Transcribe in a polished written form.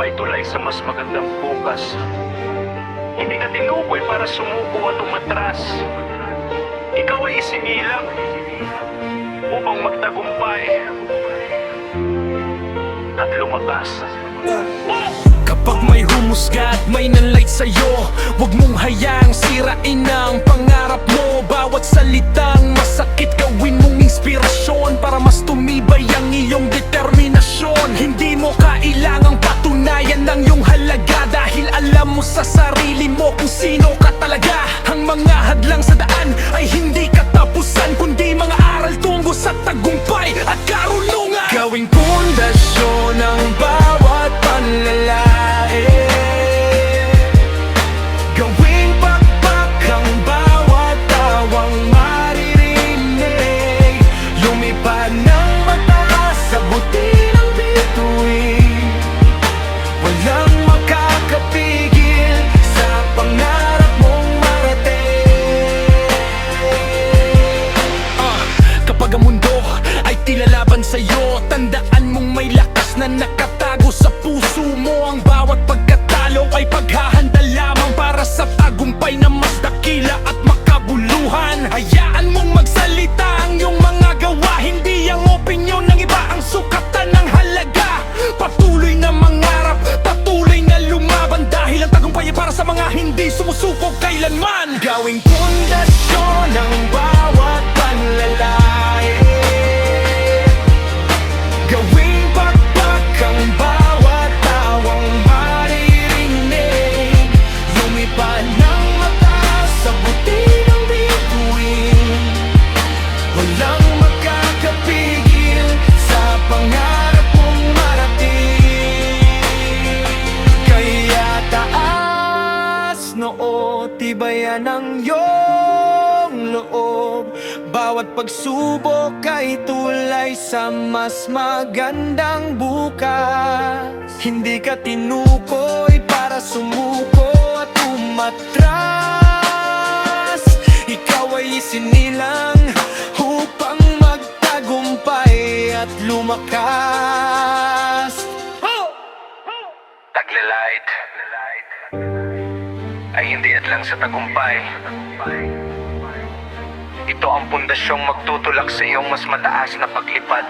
ay tulay sa mas magandang bukas. Hindi ka tinukoy para sumuko at umatras. Ikaw ay isinilang upang magtagumpay at lumakas. Kapag may humusga at may nanlight sa'yo, huwag mong hayaang sirain ang pangarap mo. Bawat salitang masakit gawin mong inspirasyon para mas tumibay ang iyong determinasyon. Hindi mo kailangang patunayan ng iyong halaga, dahil alam mo sa sarili mo kung sino ka talaga. Ang mga hadlang sa daan ay hindi katapusan, kundi mga aral tungo sa tagumpay at karunungan. Gawing pundasyon ng bawat panlalait, gawing pakpak ang bawat tawang maririnig. Lumipad ng mataas sa buti ng bituin, walang makakapigil sa pangarap mong marating. Kapag ang mundo ay tila laban sa'yo, tandaan mong may lakas na nakatago sa puso mo. Ang bawat pagkatalo ay paghahanda lamang para sa tagumpay na mas dakila at makabuluhan. Hayaan mong magsalita ang iyong mga gawa, hindi ang opinyon ng iba ang sukatan ng halaga. Patuloy na mangarap, patuloy na lumaban, dahil ang tagumpay ay para sa mga hindi sumusuko kailanman. Gawing pundasyon ng bawat panlalait, gawing pakpak ang bawat tawang maririnig. Lumipad ng mataas sa buti ng bituin, walang makakapigil sa pangarap mong marating. Kaya taas noo, tibayan ang iyong loob. Bawat pagsubok ay tulay sa mas magandang bukas. Hindi ka tinukoy para sumuko at umatras. Ikaw ay isinilang upang magtagumpay at lumakas. Taglalait ay hindi lang sa tagumpay. Ito ang pundasyong magtutulak sa iyong mas mataas na paglipad.